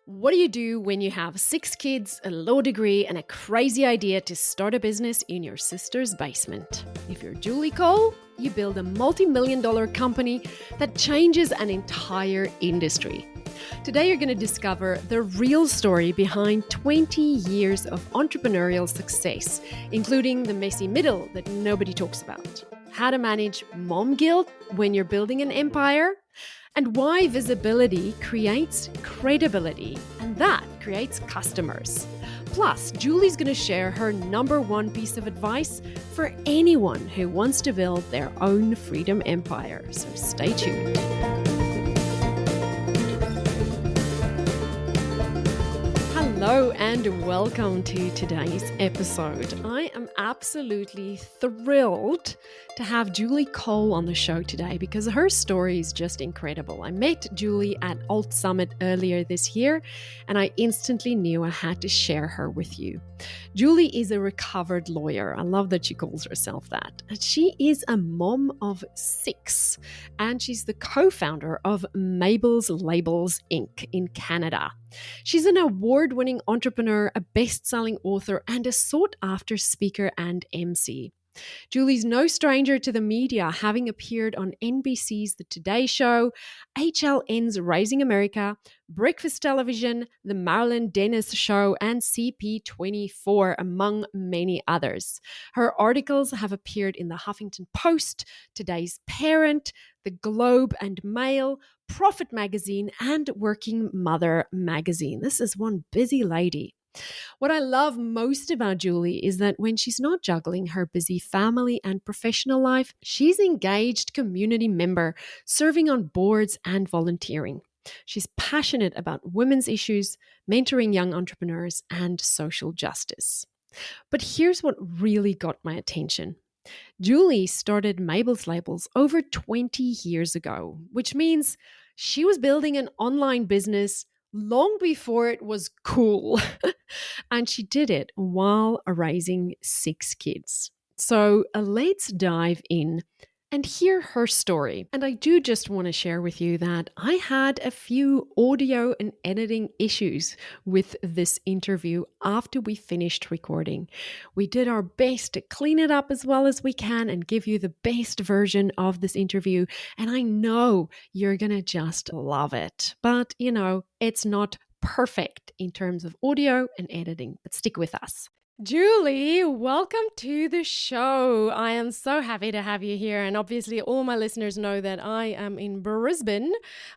What do you do when you have 6 kids, a law degree, and a crazy idea to start a business in your sister's basement? If you're Julie Cole, you build a multi-million-dollar company that changes an entire industry. Today, you're going to discover the real story behind 20 years of entrepreneurial success, including the messy middle that nobody talks about, how to manage mom guilt when you're building an empire, and why visibility creates credibility, and that creates customers. Plus, Julie's going to share her number one piece of advice for anyone who wants to build their own freedom empire. So stay tuned. Hello and welcome to today's episode. I am absolutely thrilled to have Julie Cole on the show today because her story is just incredible. I met Julie at Alt Summit earlier this year and I instantly knew I had to share her with you. Julie is a recovered lawyer. I love that she calls herself that. And she is a mom of 6 and she's the co-founder of Mabel's Labels Inc. in Canada. She's an award-winning entrepreneur, a best-selling author, and a sought-after speaker and MC. Julie's no stranger to the media, having appeared on NBC's The Today Show, HLN's Raising America, Breakfast Television, The Marilyn Dennis Show, and CP24, among many others. Her articles have appeared in the Huffington Post, Today's Parent, The Globe and Mail, Profit Magazine, and Working Mother Magazine. This is one busy lady. What I love most about Julie is that when she's not juggling her busy family and professional life, she's an engaged community member, serving on boards and volunteering. She's passionate about women's issues, mentoring young entrepreneurs, and social justice. But here's what really got my attention. Julie started Mabel's Labels over 20 years ago, which means she was building an online business long before it was cool. And she did it while raising 6 kids. So let's dive in and hear her story. And I do just want to share with you that I had a few audio and editing issues with this interview after we finished recording. We did our best to clean it up as well as we can and give you the best version of this interview. And I know you're going to just love it. But, it's not perfect in terms of audio and editing, but stick with us. Julie, welcome to the show. I am so happy to have you here. And obviously all my listeners know that I am in Brisbane,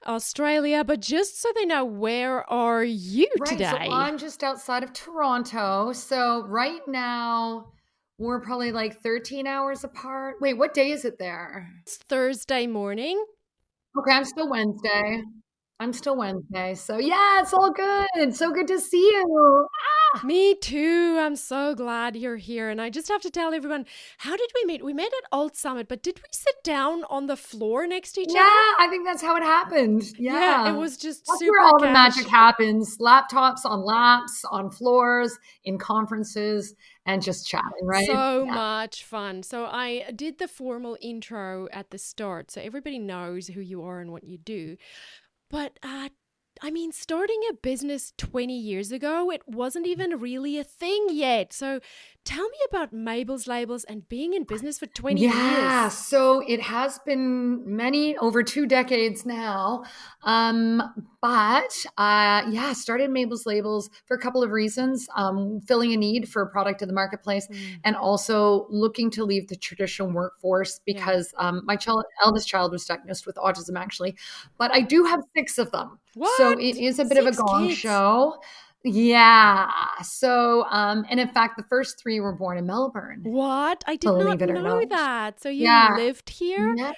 Australia, but just so they know, where are you today? So I'm just outside of Toronto. So right now we're probably like 13 hours apart. Wait, what day is it there? It's Thursday morning. Okay, I'm still Wednesday. So yeah, it's all good. So good to see you. Me too. I'm so glad you're here. And I just have to tell everyone, how did we meet? We met at Alt Summit, but did we sit down on the floor next to each other? Yeah, I think that's how it happened. Yeah, it was just that's super where all the magic happens. Laptops on laps, on floors, in conferences, and just chatting, right? So much fun. So I did the formal intro at the start, so everybody knows who you are and what you do. But starting a business 20 years ago, it wasn't even really a thing yet. So tell me about Mabel's Labels and being in business for 20 years. Yeah, so it has been over 2 decades now. Started Mabel's Labels for a couple of reasons. Filling a need for a product in the marketplace and also looking to leave the traditional workforce because my eldest child was diagnosed with autism actually, but I do have 6 of them. What? So it is a bit of a gong show. Yeah. So, and in fact, the first 3 were born in Melbourne. What? I did not know that. So you lived here? Yeah.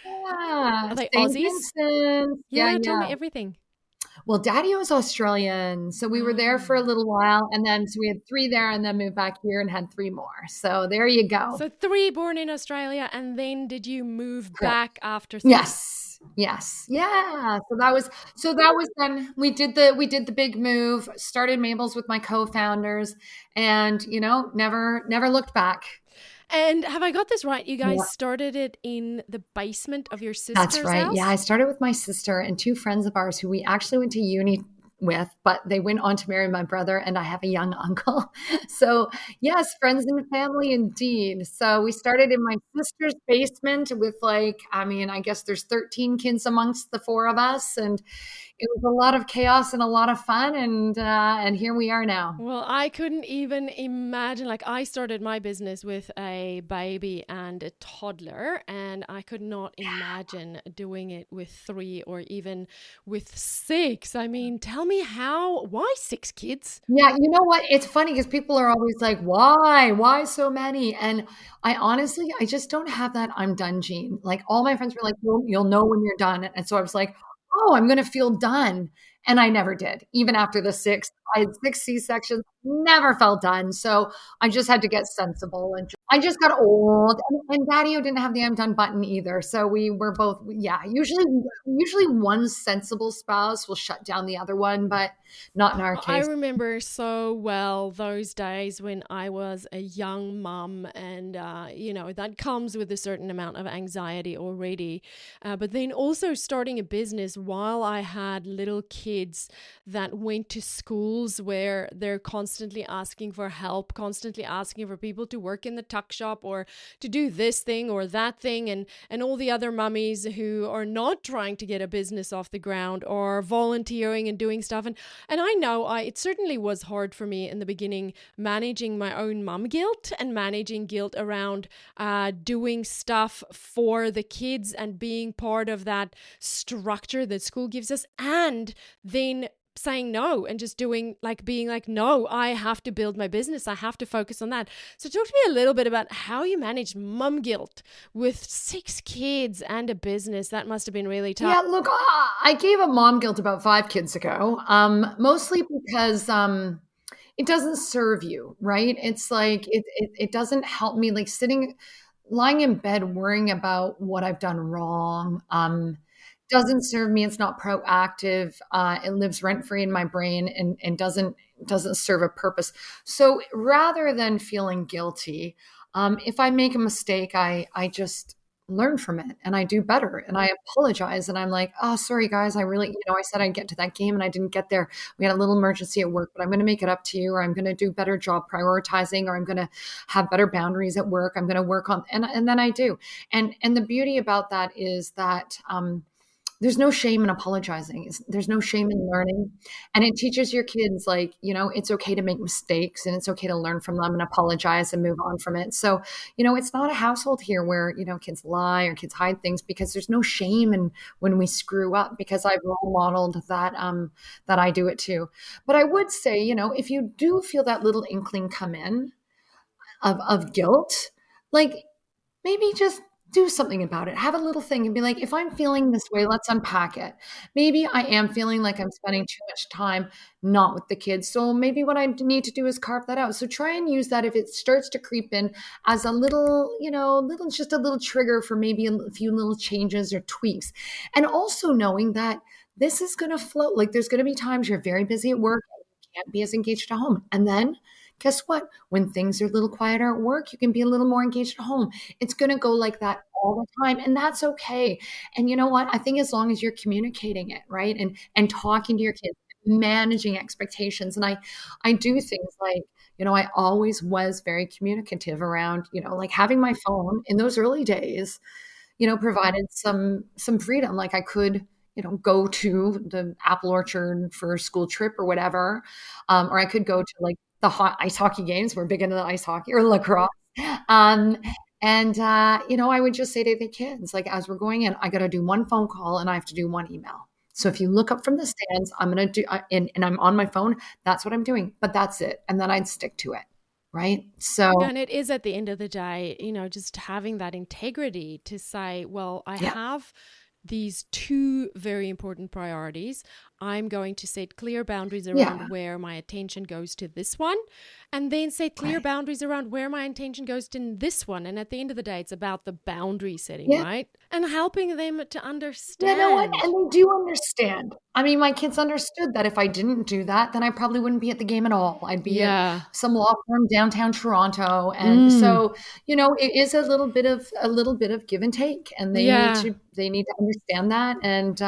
Are they St. Aussies? Vincent. Yeah, tell me everything. Well, Daddy was Australian. So we were there for a little while. And then so we had 3 there and then moved back here and had 3 more. So there you go. So 3 born in Australia. And then did you move back after 3? Yes. Yeah. So that was then we did the big move, started Mabel's with my co-founders and, never looked back. And have I got this right? You guys started it in the basement of your sister's house? That's right. Yeah, I started with my sister and 2 friends of ours who we actually went to uni with, but they went on to marry my brother, and I have a young uncle. So, yes, friends and family indeed. So we started in my sister's basement with like, I mean, I guess there's 13 kids amongst the four of us, and it was a lot of chaos and a lot of fun, and here we are now. Well, I couldn't even imagine. Like, I started my business with a baby and a toddler, and I could not imagine doing it with three or even with six. I mean, tell me why six kids? Yeah, you know what? It's funny because people are always like, "Why? Why so many?" And I honestly, I just don't have that "I'm done" gene. Like all my friends were like, "You'll know when you're done." And so I was like, "Oh, I'm gonna feel done." And I never did. Even after the sixth, I had six C-sections, never felt done. So I just had to get sensible and I just got old. And Daddy didn't have the "I'm done" button either. So we were both, yeah, usually one sensible spouse will shut down the other one, but not in our I case. remember so well those days when I was a young mum, and that comes with a certain amount of anxiety already. But then also starting a business while I had little kids that went to schools where they're constantly asking for help, constantly asking for people to work in the tuck shop or to do this thing or that thing, and all the other mummies who are not trying to get a business off the ground or volunteering and doing stuff. And I know it certainly was hard for me in the beginning, managing my own mum guilt and managing guilt around doing stuff for the kids and being part of that structure that school gives us, and then saying no and just being like, no, I have to build my business. I have to focus on that. So talk to me a little bit about how you manage mum guilt with six kids and a business. That must have been really tough. Yeah, look, I gave up mom guilt about 5 kids ago, mostly because, it doesn't serve you, right? It's like it doesn't help me, like, lying in bed worrying about what I've done wrong, doesn't serve me, it's not proactive, it lives rent-free in my brain and doesn't serve a purpose. So, rather than feeling guilty, if I make a mistake, I just learn from it and I do better and I apologize and I'm like, "Oh, sorry guys, I really, I said I'd get to that game and I didn't get there. We had a little emergency at work, but I'm going to make it up to you, or I'm going to do a better job prioritizing, or I'm going to have better boundaries at work. I'm going to work on," and then I do. And the beauty about that is that there's no shame in apologizing. There's no shame in learning. And it teaches your kids, like, it's okay to make mistakes and it's okay to learn from them and apologize and move on from it. So, it's not a household here where, kids lie or kids hide things, because there's no shame in when we screw up, because I've role modeled that I do it too. But I would say, if you do feel that little inkling come in of guilt, like, maybe just do something about it. Have a little thing and be like, if I'm feeling this way, let's unpack it. Maybe I am feeling like I'm spending too much time not with the kids. So maybe what I need to do is carve that out. So try and use that if it starts to creep in as a little, just a little trigger for maybe a few little changes or tweaks. And also knowing that this is going to float. Like, there's going to be times you're very busy at work and you can't be as engaged at home. And then guess what? When things are a little quieter at work, you can be a little more engaged at home. It's going to go like that all the time, and that's okay. And you know what? I think as long as you're communicating it, right? And talking to your kids, managing expectations. And I do things like, I always was very communicative around, like having my phone in those early days, provided some freedom. Like I could, go to the apple orchard for a school trip or whatever. Or I could go to like the ice hockey games. We're big into the ice hockey or lacrosse. Um, and I would just say to the kids, like, as we're going in, I got to do one phone call and I have to do one email. So if you look up from the stands, I'm going to do, and I'm on my phone, that's what I'm doing, but that's it. And then I'd stick to it. Right. So, And it is at the end of the day, just having that integrity to say, well, I yeah, have these two very important priorities. I'm going to set clear boundaries around yeah, where my attention goes to this one, and then set clear right. boundaries around where my attention goes to this one. And at the end of the day, it's about the boundary setting, Yeah. right? And helping them to You know what? understand. And they do understand. I mean, my kids understood that if I didn't do that, then I probably wouldn't be at the game at all. I'd be at Yeah. some law firm downtown Toronto. And Mm. so, it is a little bit of give and take. And Yeah. they need to understand that. And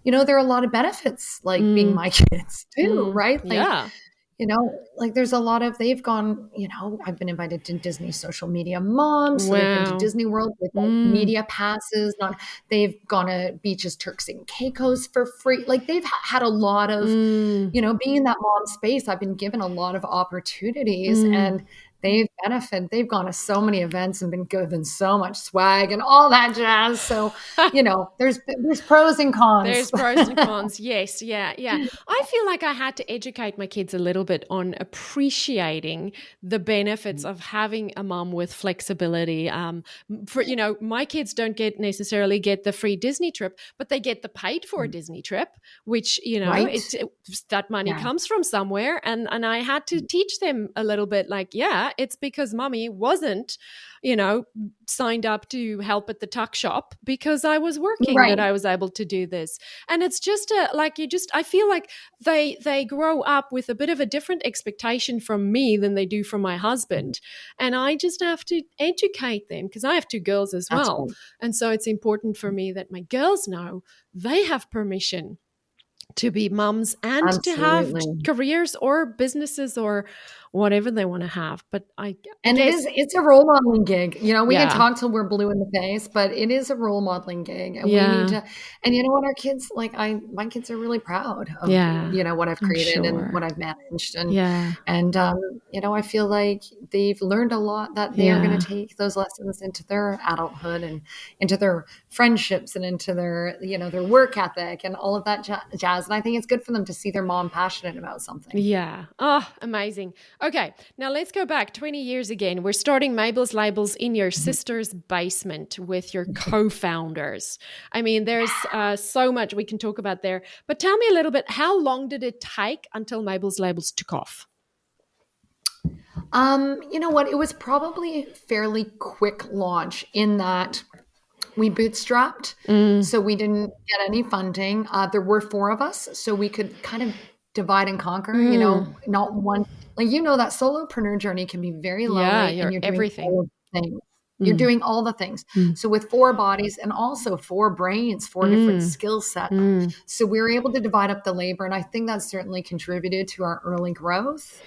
there are a lot of benefits, like being my kids too, right? Like, Yeah. like there's a lot of, they've gone, I've been invited to Disney social media moms. So they've been to Wow. Disney World with like media passes. They've gone to beaches, Turks and Caicos for free. Like they've had a lot of, being in that mom space, I've been given a lot of opportunities, and they've benefited. They've gone to so many events and been given so much swag and all that jazz. So, there's pros and cons. There's pros and cons. Yes. Yeah. Yeah. I feel like I had to educate my kids a little bit on appreciating the benefits of having a mom with flexibility. My kids don't necessarily get the free Disney trip, but they get the paid for Disney trip, which, Right. that money comes from somewhere. And I had to teach them a little bit like, yeah, it's because mommy wasn't, signed up to help at the tuck shop because I was working that I was able to do this. And it's just I feel like they grow up with a bit of a different expectation from me than they do from my husband. And I just have to educate them because I have two girls as well. Right. And so it's important for me that my girls know they have permission to be mums and to have careers or businesses or whatever they want to have. But it's a role modeling gig. We can talk till we're blue in the face, but it is a role modeling gig. And we need to, and our kids, my kids are really proud of, what I've created and what I've managed. And, I feel like they've learned a lot that they are going to take those lessons into their adulthood and into their friendships and into their, their work ethic and all of that jazz. And I think it's good for them to see their mom passionate about something. Yeah. Oh, amazing. Okay, now let's go back 20 years again. We're starting Mabel's Labels in your sister's basement with your co-founders. I mean, there's so much we can talk about there. But tell me a little bit, how long did it take until Mabel's Labels took off? You know what? It was probably a fairly quick launch in that we bootstrapped. So we didn't get any funding. There were 4 of us, so we could kind of divide and conquer, not one. Like, that solopreneur journey can be very lonely, and you're doing everything. all the things. You're doing all the things. So with 4 bodies and also 4 brains, 4 different skill sets. So we were able to divide up the labor. And I think that certainly contributed to our early growth.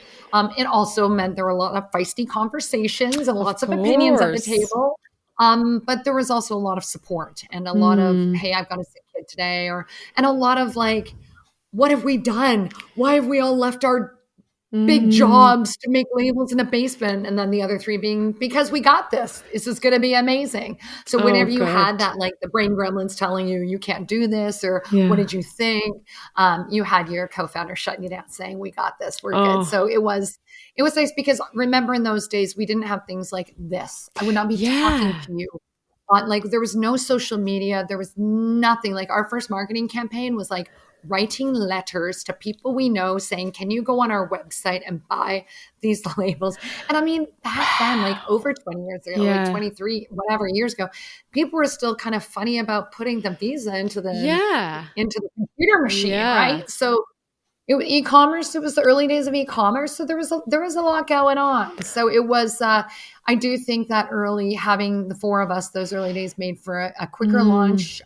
It also meant there were a lot of feisty conversations and lots of opinions at the table. But there was also a lot of support and a lot of, hey, I've got a sick kid today, and a lot of like, what have we done? Why have we all left our big jobs to make labels in a basement? And then the other 3 being, because we got this. This is going to be amazing. So whenever you had that, like the brain gremlins telling you, you can't do this, or what did you think? You had your co-founder shutting you down saying, we got this, we're good. So it was nice because remember in those days, we didn't have things like this. I would not be talking to you. Like there was no social media. There was nothing. Like our first marketing campaign was like writing letters to people we know saying, can you go on our website and buy these labels? And I mean, back then, like over 20 years ago, like 23, whatever years ago, people were still kind of funny about putting the Visa into the computer machine, right? So e-commerce, it was the early days of e-commerce. So there was a lot going on. So it was, I do think that having the 4 of us, those early days made for a quicker launch,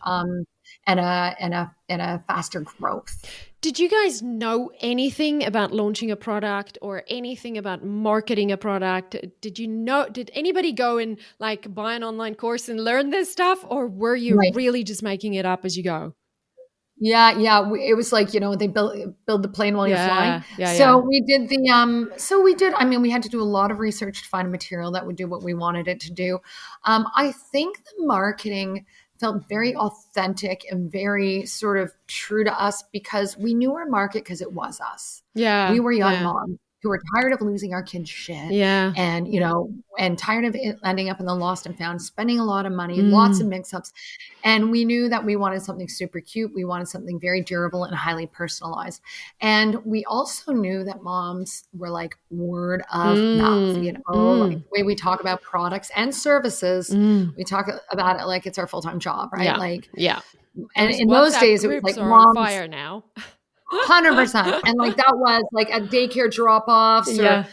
and a faster growth. Did you guys know anything about launching a product or anything about marketing a product? Did anybody go and like buy an online course and learn this stuff, or were you really just making it up as you go? Yeah. It was like, they build the plane while you're flying. We did I mean, we had to do a lot of research to find a material that would do what we wanted it to do. I think the marketing felt very authentic and very sort of true to us because we knew our market because it was us. We were young moms who were tired of losing our kids' shit. And, and tired of it ending up in the lost and found, spending a lot of money, lots of mix-ups. And we knew that we wanted something super cute. We wanted something very durable and highly personalized. And we also knew that moms were like word of mouth, like the way we talk about products and services. We talk about it like it's our full-time job, right? And in those days, it was like moms on fire now. 100%. And like that was like at daycare drop-offs or,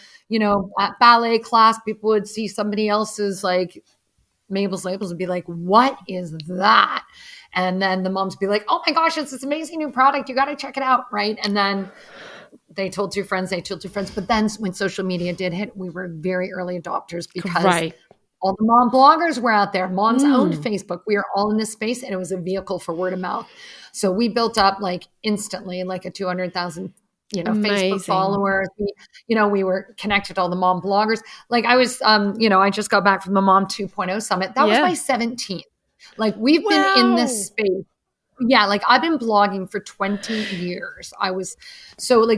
at ballet class, people would see somebody else's like Mabel's Labels and be like, what is that? And then the moms be like, oh my gosh, it's this amazing new product. You got to check it out. Right. And then they told two friends, But then when social media did hit, we were very early adopters because all the mom bloggers were out there. Moms owned Facebook. We were all in this space, and it was a vehicle for word of mouth. So we built up like instantly like a 200,000 Facebook followers. We were connected to all the mom bloggers. Like I was, I just got back from the Mom 2.0 summit. That was my 17th. Like we've been in this space. Yeah. Like I've been blogging for 20 years.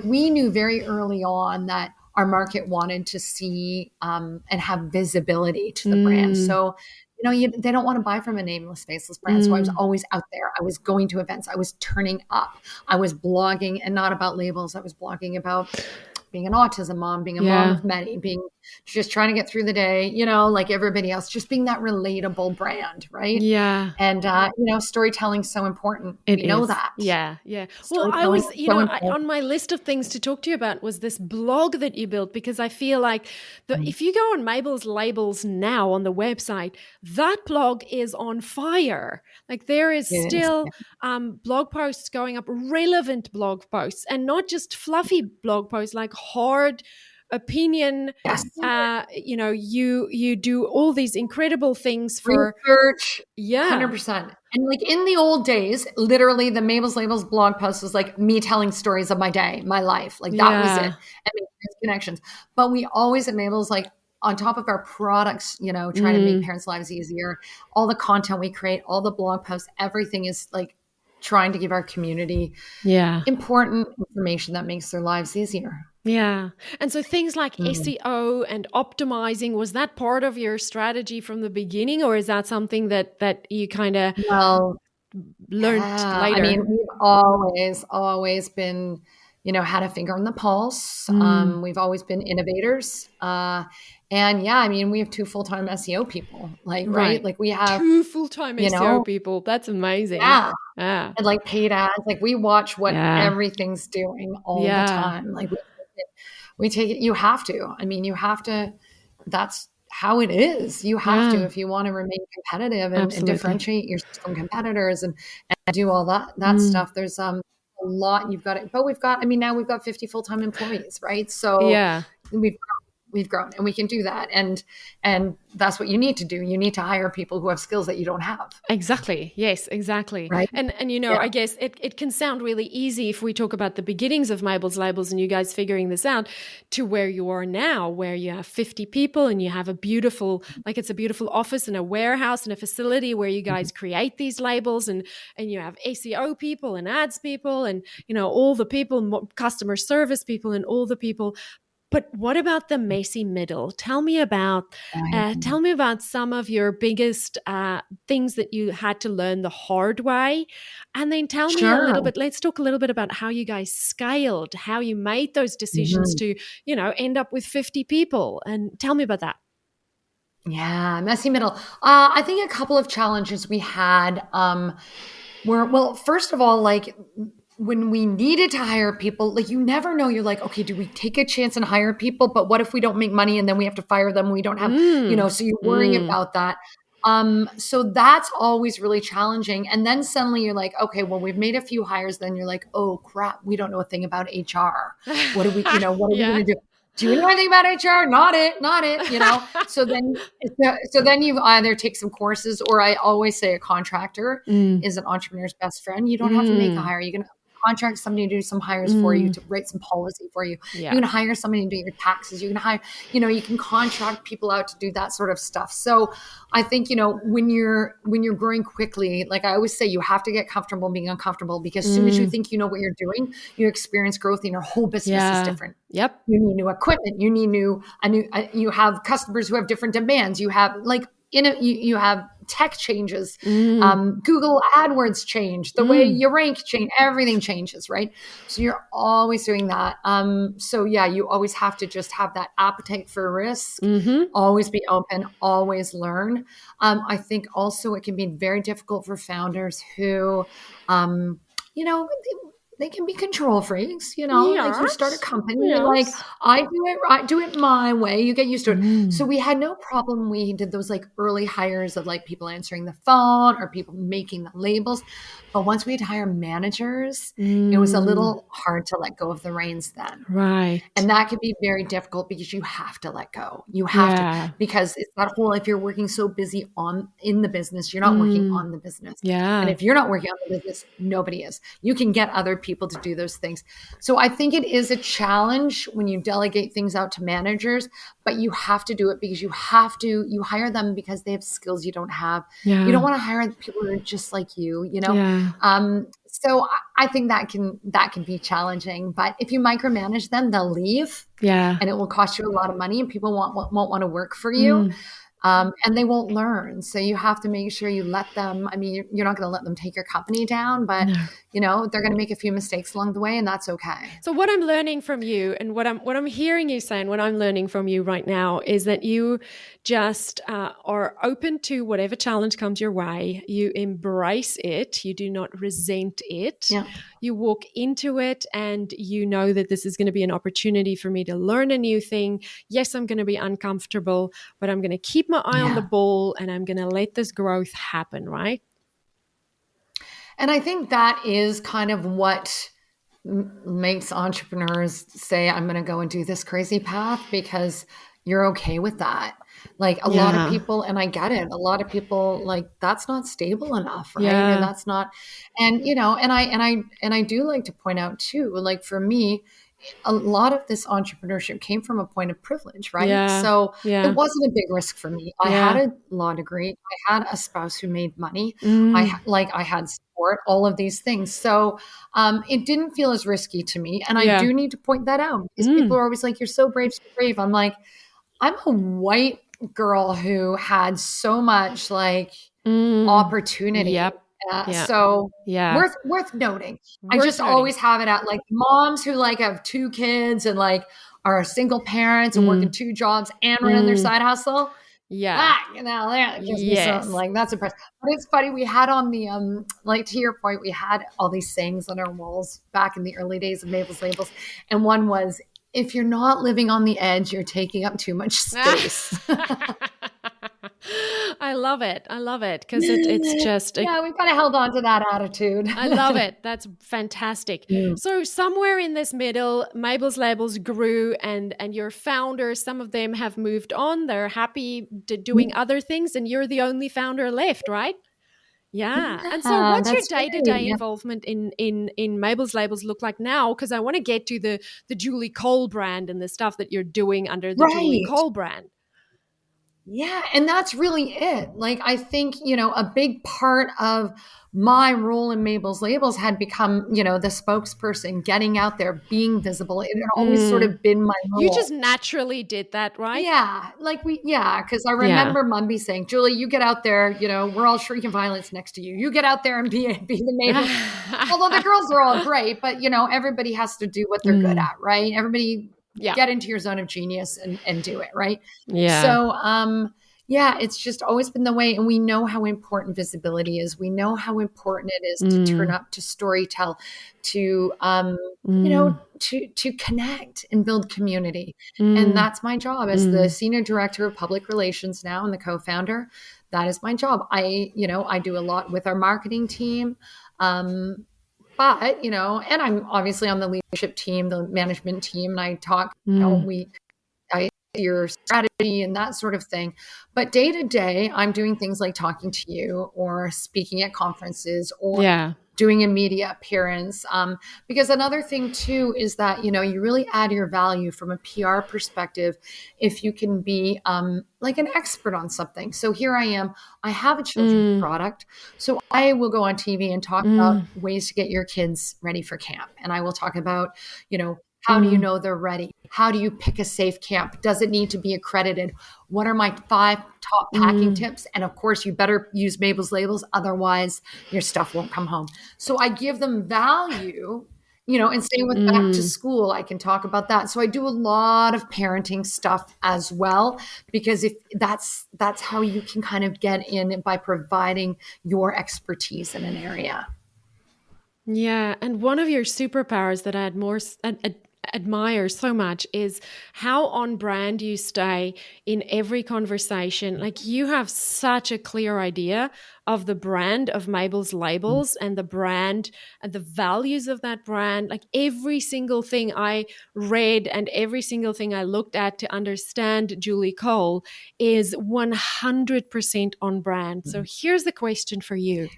We knew very early on that our market wanted to see and have visibility to the brand. So, they don't want to buy from a nameless, faceless brand. So I was always out there. I was going to events. I was turning up. I was blogging, and not about labels. I was blogging about being an autism mom, being a mom of many, just trying to get through the day, like everybody else, just being that relatable brand, right? Yeah. And, storytelling's so important. We know that. Yeah. Yeah. Well, I was, on my list of things to talk to you about was this blog that you built, because I feel like if you go on Mabel's Labels now on the website, that blog is on fire. Like there is still blog posts going up, relevant blog posts, and not just fluffy blog posts, like hard opinion. Yes. You do all these incredible things for research. 100%. And like in the old days, literally the Mabel's Labels blog post was like me telling stories of my day, my life. Like that was it. And making connections. But we always at Mabel's, like on top of our products, trying to make parents' lives easier, all the content we create, all the blog posts, everything is like trying to give our community important information that makes their lives easier. Yeah. And so things like SEO and optimizing, was that part of your strategy from the beginning, or is that something that you kind of learned later? I mean, we've always been, had a finger on the pulse. We've always been innovators. And I mean, we have 2 full-time SEO people, right? Like we have 2 full-time SEO people. That's amazing. Yeah. And like paid ads, like we watch what everything's doing all the time. Like we take it. You have to. I mean, you have to. That's how it is. You have to if you want to remain competitive and differentiate yourself from competitors and do all that stuff. There's a lot you've got it. But now we've got 50 full-time employees, right? So we've grown and we can do that. And that's what you need to do. You need to hire people who have skills that you don't have. Exactly. Yes, exactly. Right. And I guess it can sound really easy if we talk about the beginnings of Mabel's Labels and you guys figuring this out, to where you are now, where you have 50 people and you have a beautiful office and a warehouse and a facility where you guys create these labels, and you have SEO people and ads people and, all the people, customer service people and all the people. But what about the messy middle? Tell me about some of your biggest things that you had to learn the hard way. And then tell me a little bit, let's talk a little bit about how you guys scaled, how you made those decisions to, end up with 50 people. And tell me about that. Yeah, messy middle. I think a couple of challenges we had were, well, first of all, like when we needed to hire people, like you never know, you're like, okay, do we take a chance and hire people? But what if we don't make money and then we have to fire them? We don't have, so you're worrying about that. So that's always really challenging. And then suddenly you're like, okay, well, we've made a few hires. Then you're like, oh crap, we don't know a thing about HR. What are we going to do? Do you know anything about HR? Not it. So then you either take some courses, or I always say a contractor is an entrepreneur's best friend. You don't have to make a hire. You can contract somebody to do some hires for you, to write some policy for you. You can hire somebody to do your taxes. You can hire, you can contract people out to do that sort of stuff. So I think, when you're growing quickly, like I always say, you have to get comfortable being uncomfortable, because as soon as you think you know what you're doing, you experience growth and your whole business is different. Yep. You need new equipment. You need you have customers who have different demands. You have you have tech changes, Google AdWords change, the way you rank change, everything changes, right? So you're always doing that. You always have to just have that appetite for risk, always be open, always learn. I think also it can be very difficult for founders who, they can be control freaks, like you start a Yes. company, you're like, Yes. I do it my way. You get used to it. So Mm. we had no problem. We did those like early hires of like people answering the phone or people making the labels. But once we had to hire managers, it was a Mm. little hard to let go of the reins then. Right. And that can be very difficult because you have to let go. You have to, Yeah. because it's that whole, if you're working so busy in the business, you're not working Mm. on the business. And Yeah. if you're not working on the business, nobody is. You can get other people to do those things. So I think it is a challenge when you delegate things out to managers, but you have to do it because you hire them because they have skills you don't have. You don't Yeah. want to hire people who are just like you. Yeah. So I think that can be challenging, but if you micromanage them, they'll leave Yeah. and it will cost you a lot of money and people won't want to work for you. Mm. And they won't learn. So you have to make sure you let them, I mean, you're not going to let them take your company down, but No. they're going to make a few mistakes along the way and that's okay. So what I'm learning from you and what I'm hearing you say and what I'm learning from you right now is that you just are open to whatever challenge comes your way. You embrace it. You do not resent it. Yeah. You walk into it and you know that this is going to be an opportunity for me to learn a new thing. Yes, I'm going to be uncomfortable, but I'm going to keep my eye on the Yeah. ball and I'm going to let this growth happen, right? And I think that is kind of what makes entrepreneurs say, I'm going to go and do this crazy path because you're okay with that. Like a lot of Yeah. people, and I get it, a lot of people like that's not stable enough, right? Yeah. And that's not, and I do like to point out too, like for me, a lot of this entrepreneurship came from a point of privilege, right? Yeah. So it Yeah. wasn't a big risk for me. I had Yeah. a law degree. I had a spouse who made money. Mm. I had support, all of these things. So it didn't feel as risky to me. And I Yeah. do need to point that out because people Mm. are always like, you're so brave, so brave. I'm like, I'm a white girl who had so much like Mm. opportunity. Yep. Yeah. So Yeah. worth noting. I Worth just noting. always have it at like moms who like have 2 kids and like are single parents and working Mm. 2 jobs and running their Mm. side hustle. Yeah. That gives me something Yes. like that's impressive. But it's funny, we had on the like to your point, we had all these sayings on our walls back in the early days of Mabel's Labels. And one was, if you're not living on the edge, you're taking up too much space. I love it. I love it because it's just Yeah, we've kind of held on to that attitude. I love it. That's fantastic. Mm. So somewhere in this middle, Mabel's Labels grew and your founders, some of them have moved on. They're happy doing other things and you're the only founder left, right? Yeah. And so Yeah, what's your that's right. day-to-day Yeah. involvement in Mabel's Labels look like now? Because I want to get to the Julie Cole brand and the stuff that you're doing under the Julie Right. Cole brand. Yeah, and that's really it. Like I think, a big part of my role in Mabel's Labels had become, the spokesperson, getting out there, being visible. It had always sort Mm. of been my You just role. naturally did that, right? Yeah, because I Yeah. remember Mumby saying, Julie, you get out there, we're all shrieking violence next to you. You get out there and be the Mabel. Although the girls are all great, but everybody has to do what they're good Mm. at, right? Everybody Yeah. get into your zone of genius and do it, right? Yeah. So yeah, it's just always been the way. And we know how important visibility is. We know how important it is to turn Mm. up, to storytell, to Mm. to connect and build community. And Mm. that's my job as the senior director of public relations now and the co-founder. That is my job. I do a lot with our marketing team. But, and I'm obviously on the leadership team, the management team, and I talk, I your strategy and that sort of thing. But day to day, I'm doing things like talking to you or speaking at conferences or Yeah. doing a media appearance. Because another thing too is that, you really add your value from a PR perspective if you can be like an expert on something. So here I am, I have a children's product. So I will go on TV and talk about ways to get your kids ready for camp. And I will talk about, how do you know they're ready? How do you pick a safe camp? Does it need to be accredited? What are my 5 top packing tips? And of course, you better use Mabel's Labels. Otherwise, your stuff won't come home. So I give them value, and same with back to school. I can talk about that. So I do a lot of parenting stuff as well, because if that's how you can kind of get in by providing your expertise in an area. Yeah, and one of your superpowers that I admire so much is how on brand you stay in every conversation. Like you have such a clear idea of the brand of Mabel's Labels and the brand and the values of that brand. Like every single thing I read and every single thing I looked at to understand Julie Cole is 100% on brand. So here's the question for you.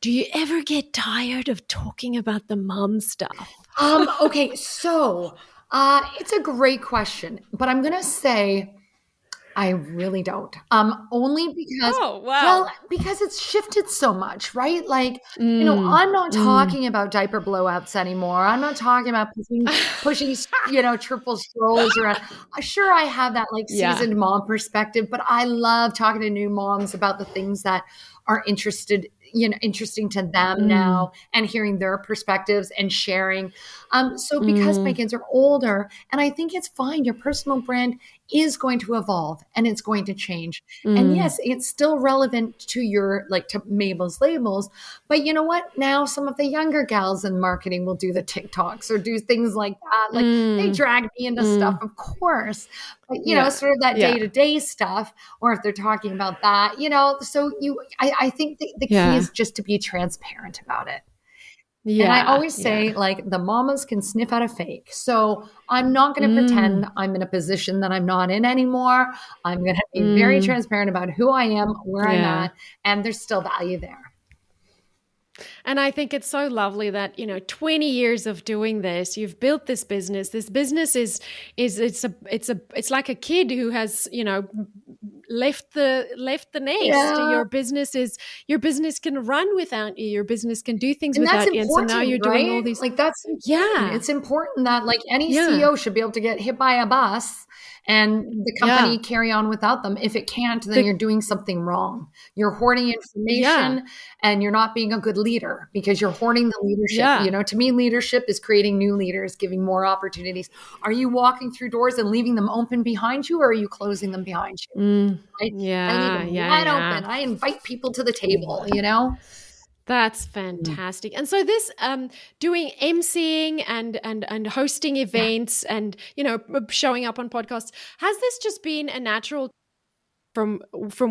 Do you ever get tired of talking about the mom stuff? Okay, so it's a great question, but I'm gonna say I really don't. Only because, Oh, wow. well, because it's shifted so much, right? Like, Mm, I'm not mm. talking about diaper blowouts anymore. I'm not talking about pushing, triple strollers around. Sure, I have that like Yeah. seasoned mom perspective, but I love talking to new moms about the things that are interesting to them Mm, now and hearing their perspectives and sharing. So because my mm, kids are older, and I think it's fine, your personal brand is going to evolve and it's going to change. And mm, yes, it's still relevant to to Mabel's Labels. But you know what? Now some of the younger gals in marketing will do the TikToks or do things like that. Like they mm, drag me into stuff, mm. of course. But Yeah. sort of that Yeah. day-to-day stuff, or if they're talking about that, so I think the key Yeah. is just to be transparent about it. And I Yeah. always Yeah. say, like, the mamas can sniff out a fake. So I'm not going to pretend Mm, I'm in a position that I'm not in anymore. I'm going to be very mm. transparent about who I am, where I'm Yeah. at, and there's still value there. And I think it's so lovely that, 20 years of doing this, you've built this business. This business it's like a kid who has, left the nest. Yeah. Your business can run without you. Your business can do things And that's without you. And so now important, you're doing all right? these. Like that's important. Yeah. It's important that like any Yeah. CEO should be able to get hit by a bus and the Yeah. company carry on without them. If it can't, then The you're doing something wrong. You're hoarding yeah. information and you're not being a good leader because you're hoarding the leadership. Yeah. To me, leadership is creating new leaders, giving more opportunities. Are you walking through doors and leaving them open behind you, or are you closing them behind you? Mm. Right? I leave Yeah. them Yeah. wide Yeah. open. I invite people to the table. That's Mm. fantastic. And so this doing emceeing and hosting Yeah. events and showing up on podcasts, has this just been a natural from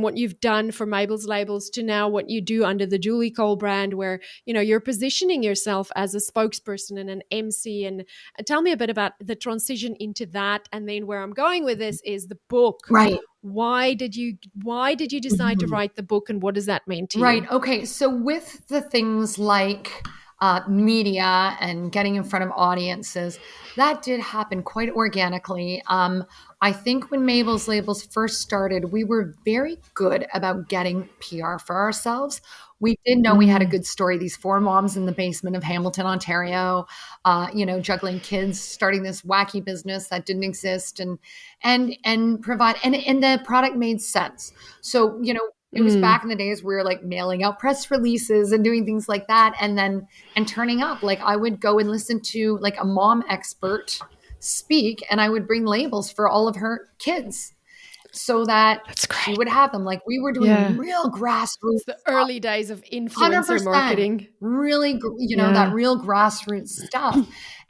what you've done for Mabel's Labels to now what you do under the Julie Cole brand, where you're positioning yourself as a spokesperson and an MC? And tell me a bit about the transition into that. And then where I'm going with this is the book. Right. Why did you decide to Mhm. write the book, and what does that mean to you? Right. Okay. So with the things like media and getting in front of audiences, that did happen quite organically. I think when Mabel's Labels first started, we were very good about getting PR for ourselves. We did know we had a Mm, good story. These four moms in the basement of Hamilton, Ontario, juggling kids, starting this wacky business that didn't exist, and provide and the product made sense. So it was mm. back in the days where we were like mailing out press releases and doing things like that and turning up. Like I would go and listen to like a mom expert speak and I would bring labels for all of her kids so that That's she great. would have them. Like we were doing Yeah. real grassroots It's the stuff. early days of influencer 100%. marketing. Really, that Yeah. real grassroots stuff.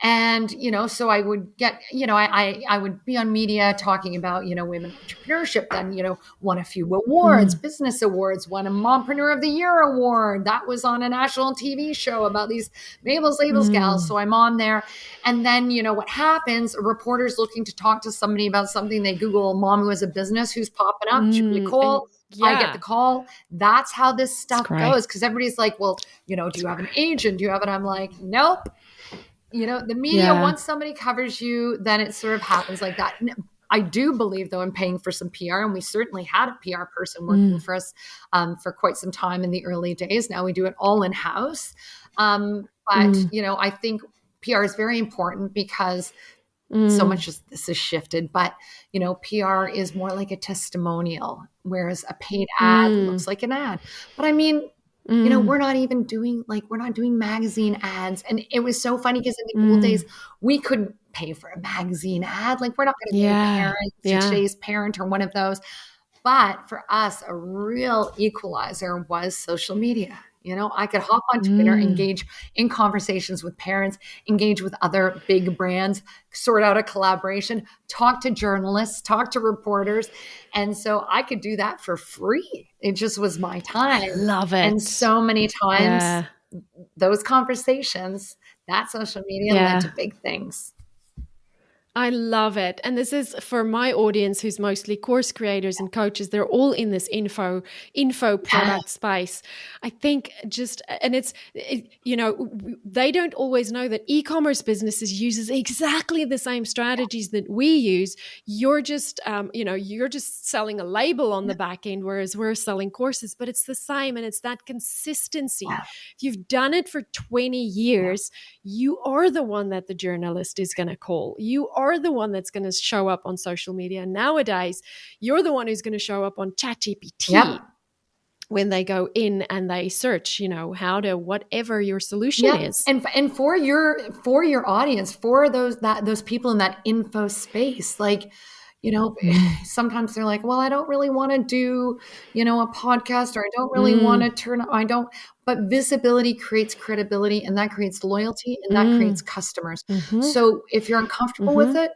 And, so I would get, I would be on media talking about, women entrepreneurship, then, won a few awards, Mm, business awards, won a Mompreneur of the Year award. That was on a national TV show about these Mabel's Labels gals. mm, So I'm on there. And then, what happens, a reporter's looking to talk to somebody about something. They Google mom who has a business who's popping up, Julie and Cole. I get the yeah, call. That's how this it's stuff great. goes. Because everybody's like, well, do It's you have an great. agent? Do you have it? I'm like, nope. The media, Yeah. once somebody covers you, then it sort of happens like that. I do believe, though, in paying for some PR, and we certainly had a PR person working Mm, for us for quite some time in the early days. Now we do it all in house. But, mm, I think PR is very important because so mm, much as this has shifted, but PR is more like a testimonial, whereas a paid ad mm, looks like an ad. But I mean, mm, we're not doing magazine ads. And it was so funny because in the old days, mm. we couldn't pay for a magazine ad. Like we're not going to be a Yeah. parent to Yeah. today's parent or one of those. But for us, a real equalizer was social media. I could hop on Twitter, engage in conversations with parents, engage with other big brands, sort out a collaboration, talk to journalists, talk to reporters. And so I could do that for free. It just was my time. I love it. And so many times, Yeah. those conversations, that social media led to big things. I love it. And this is for my audience who's mostly course creators and coaches. They're all in this info product space. I think they don't always know that e-commerce businesses uses exactly the same strategies that we use. You're just, you're just selling a label on the back end, whereas we're selling courses, but it's the same. And it's that consistency. If you've done it for 20 years, you are the one that the journalist is going to call. You are the one that's going to show up on social media. Nowadays, you're the one who's going to show up on ChatGPT when they go in and they search, how to whatever your solution is. And for your audience, for those people in that info space, like, sometimes they're like, well, I don't really want to do, a podcast, or I don't really want to but visibility creates credibility, and that creates loyalty, and that creates customers. So if you're uncomfortable with it,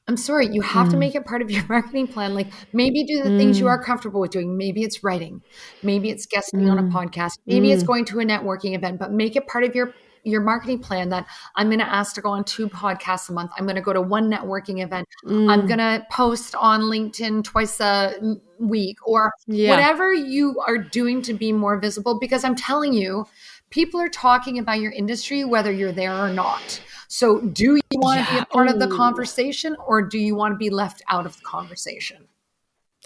I'm sorry, you have to make it part of your marketing plan. Like, maybe do the things you are comfortable with doing. Maybe it's writing, maybe it's guesting on a podcast, maybe it's going to a networking event, but make it part of your marketing plan that I'm going to ask to go on 2 podcasts a month. I'm going to go to 1 networking event. I'm going to post on LinkedIn twice a week, or whatever you are doing to be more visible. Because I'm telling you, people are talking about your industry, whether you're there or not. So do you want to be a part of the conversation, or do you want to be left out of the conversation?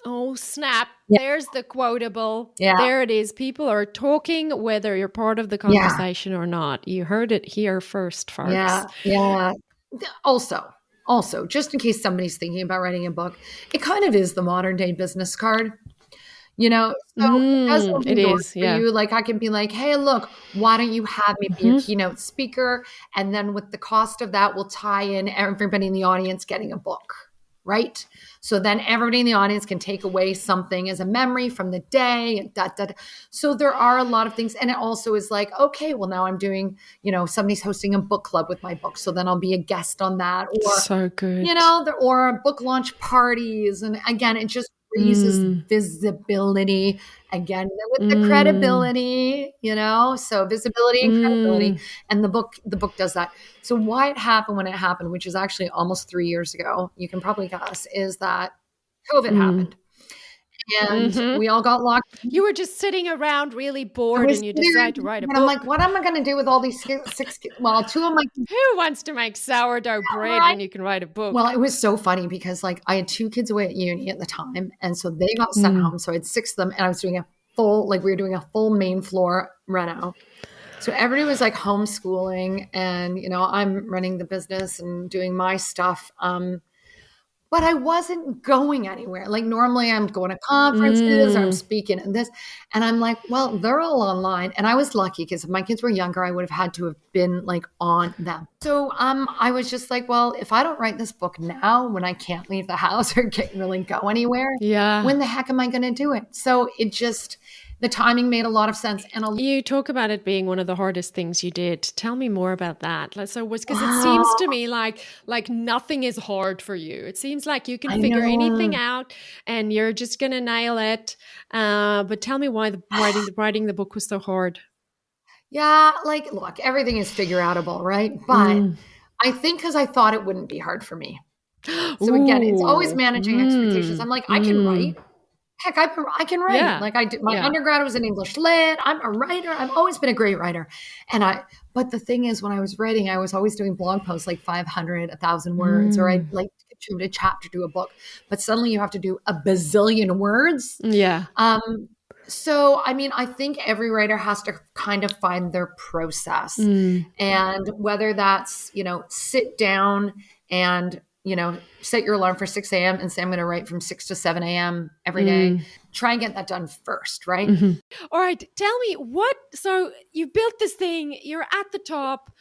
Oh, snap. There's the quotable. There it is. People are talking whether you're part of the conversation or not. You heard it here first, folks. Yeah. Also, just in case somebody's thinking about writing a book, it kind of is the modern day business card. So it does open doors for you. Like, I can be like, hey, look, why don't you have me be your keynote speaker? And then with the cost of that, we'll tie in everybody in the audience getting a book, right? So then everybody in the audience can take away something as a memory from the day. And So there are a lot of things. And it also is like, okay, well, now I'm doing, somebody's hosting a book club with my book. So then I'll be a guest on that. Or, so good. Or book launch parties. And again, it just raises visibility again with the credibility, so visibility and credibility. And the book does that. So why it happened when it happened, which is actually almost 3 years ago, you can probably guess, is that COVID happened. And we all got locked. You were just sitting around really bored, and you decided to write a book. I'm like, what am I going to do with all these 6 kids? Well, 2 of my... Who wants to make sourdough bread when you can write a book? Well, it was so funny because, like, I had 2 kids away at uni at the time. And so they got sent home. So I had 6 of them, and I was doing we were doing a full main floor reno. So everybody was like homeschooling, and, I'm running the business and doing my stuff. But I wasn't going anywhere. Like, normally I'm going to conferences or I'm speaking and this. And I'm like, well, they're all online. And I was lucky because if my kids were younger, I would have had to have been like on them. So I was just like, well, if I don't write this book now when I can't leave the house or can't really go anywhere, when the heck am I going to do it? So the timing made a lot of sense. And you talk about it being one of the hardest things you did. Tell me more about that. So because it seems to me like nothing is hard for you. It seems like you can figure anything out and you're just going to nail it. But tell me why writing the book was so hard. Yeah, like, look, everything is figure outable, right? But I think because I thought it wouldn't be hard for me. So again, it's always managing expectations. I'm like, I can write. Heck, I can write. Yeah. Like, my undergrad was in English Lit. I'm a writer. I've always been a great writer. But the thing is, when I was writing, I was always doing blog posts like 500, 1,000 words, or I'd like contribute a chapter to a book. But suddenly you have to do a bazillion words. Yeah. So, I mean, I think every writer has to kind of find their process. And whether that's, sit down and set your alarm for 6 a.m. and say, I'm going to write from 6 to 7 a.m. every day. Try and get that done first, right? All right. Tell me so you built this thing, you're at the top,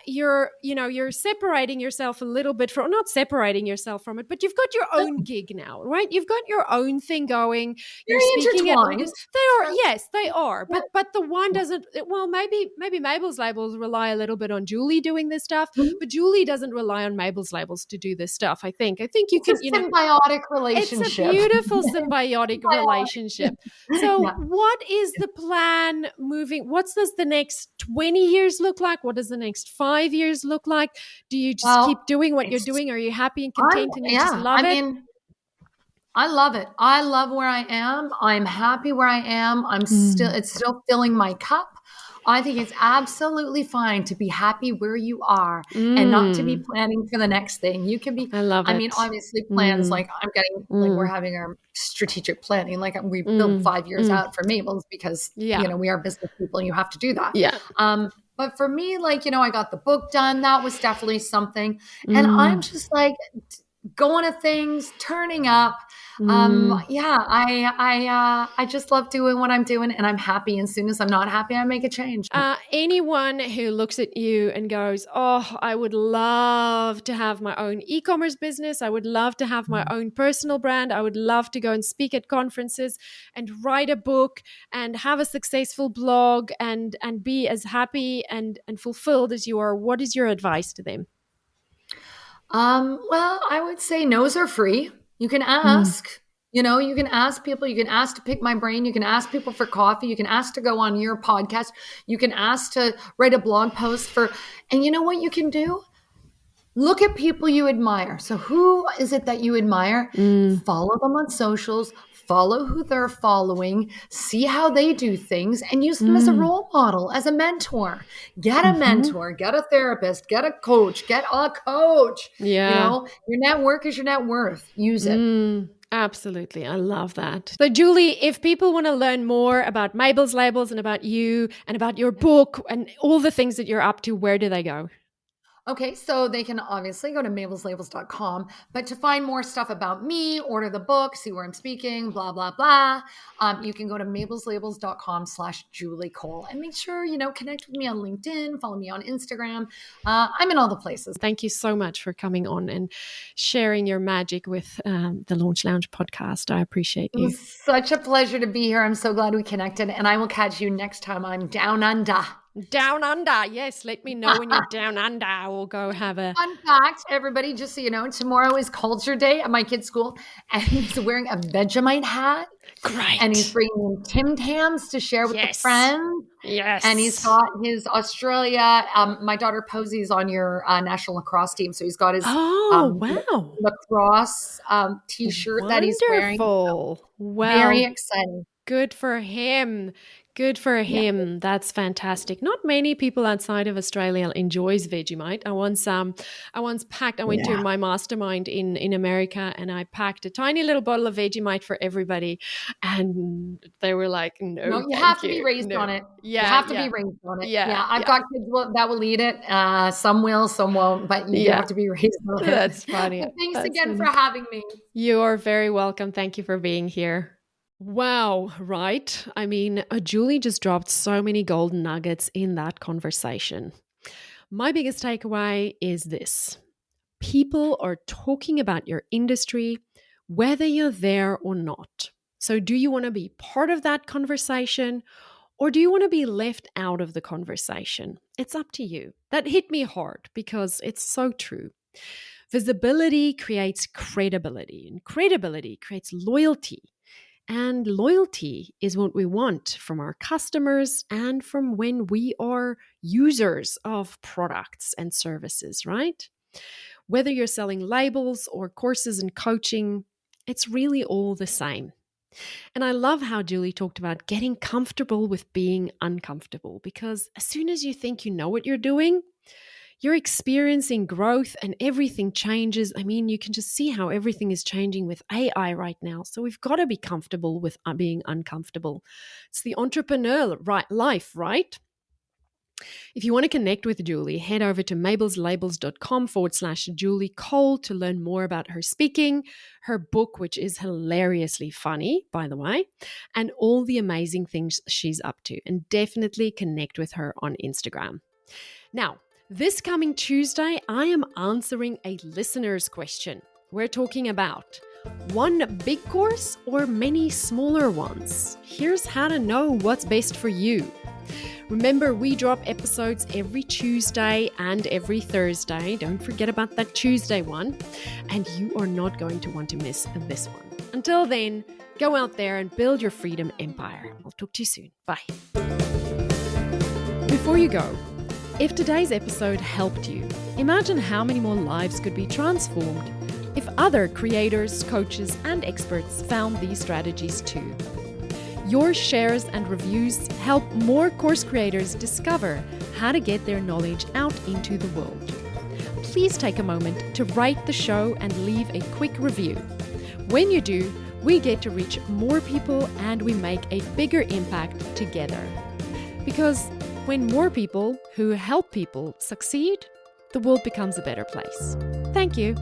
you're separating yourself a little bit from, not separating yourself from it, but you've got your own gig now, right? You've got your own thing going. You're Very speaking at all intertwined. this. Yes, they are. But the one doesn't. Well, maybe Mabel's Labels rely a little bit on Julie doing this stuff, Mhm. but Julie doesn't rely on Mabel's Labels to do this stuff. I think you It's a can, symbiotic it's a relationship. beautiful symbiotic relationship. So Yeah. what is the plan moving? What does the next 20 years look like? What does the next 5 years look like? Do you just keep Well, doing what you're it's doing? Are you happy and I'm content and you just yeah. love I it? mean, I love it. I love where I am. I'm happy where I am. It's still filling my cup. I think it's absolutely fine to be happy where you are and not to be planning for the next thing. You can be, I love I mean, it. obviously plans like we're having our strategic planning. Like we build 5 years out for Mabel's because, Yeah. we are business people and you have to do that. Yeah. But for me, I got the book done. That was definitely something. And I'm just like, going to things, turning up. I just love doing what I'm doing and I'm happy. And as soon as I'm not happy, I make a change. Anyone who looks at you and goes, oh, I would love to have my own e-commerce business. I would love to have my own personal brand. I would love to go and speak at conferences and write a book and have a successful blog and be as happy and fulfilled as you are. What is your advice to them? Well, I would say no's are free. You can ask. You can ask people, you can ask to pick my brain, you can ask people for coffee, you can ask to go on your podcast, you can ask to write a blog post and you know what you can do? Look at people you admire. So who is it that you admire? Follow them on socials, follow who they're following, see how they do things, and use them as a role model, as a mentor. Get a mentor, get a therapist, get a coach, get a coach. Yeah. Your network is your net worth. Use it. Absolutely. I love that. So, Julie, if people want to learn more about Mabel's Labels and about you and about your book and all the things that you're up to, where do they go? Okay, so they can obviously go to mabelslabels.com, but to find more stuff about me, order the book, see where I'm speaking, blah, blah, blah, you can go to mabelslabels.com/Julie Cole and make sure, connect with me on LinkedIn, follow me on Instagram. I'm in all the places. Thank you so much for coming on and sharing your magic with the Launch Lounge podcast. I appreciate you. It was such a pleasure to be here. I'm so glad we connected, and I will catch you next time I'm down under. Down under. Yes, let me know when you're down under. We'll go have a... Fun fact, everybody, just so you know, tomorrow is Culture Day at my kid's school, and he's wearing a Vegemite hat. Great. And he's bringing Tim Tams to share with the friends. Yes. And he's got his Australia. My daughter Posey's on your national lacrosse team, so he's got his wow, lacrosse T-shirt that he's wearing. Wonderful. Well, very exciting. Good for him. Good for him. That's fantastic. Not many people outside of Australia enjoys Vegemite. I once packed, I went to my mastermind in America and I packed a tiny little bottle of Vegemite for everybody. And they were like, no, you have to be raised on it. Yeah. You have to be raised on it. Yeah. I've got kids that will eat it. Some will, some won't, but you have to be raised on it. That's funny. But thanks again for having me. You're very welcome. Thank you for being here. Wow, right? I mean, Julie just dropped so many golden nuggets in that conversation. My biggest takeaway is this. People are talking about your industry, whether you're there or not. So do you want to be part of that conversation or do you want to be left out of the conversation? It's up to you. That hit me hard because it's so true. Visibility creates credibility, and credibility creates loyalty. And loyalty is what we want from our customers and from when we are users of products and services, right? Whether you're selling labels or courses and coaching, it's really all the same. And I love how Julie talked about getting comfortable with being uncomfortable, because as soon as you think you know what you're doing, you're experiencing growth and everything changes. I mean, you can just see how everything is changing with AI right now. So we've got to be comfortable with being uncomfortable. It's the entrepreneur life, right? If you want to connect with Julie, head over to mabelslabels.com/Julie Cole to learn more about her speaking, her book, which is hilariously funny, by the way, and all the amazing things she's up to. And definitely connect with her on Instagram. Now, This coming Tuesday, I am answering a listener's question. We're talking about one big course or many smaller ones. Here's how to know what's best for you. Remember, we drop episodes every Tuesday and every Thursday. Don't forget about that Tuesday one. And you are not going to want to miss this one. Until then, go out there and build your freedom empire. I'll talk to you soon. Bye. Before you go, if today's episode helped you, imagine how many more lives could be transformed if other creators, coaches, and experts found these strategies too. Your shares and reviews help more course creators discover how to get their knowledge out into the world. Please take a moment to rate the show and leave a quick review. When you do, we get to reach more people and we make a bigger impact together. Because when more people who help people succeed, the world becomes a better place. Thank you.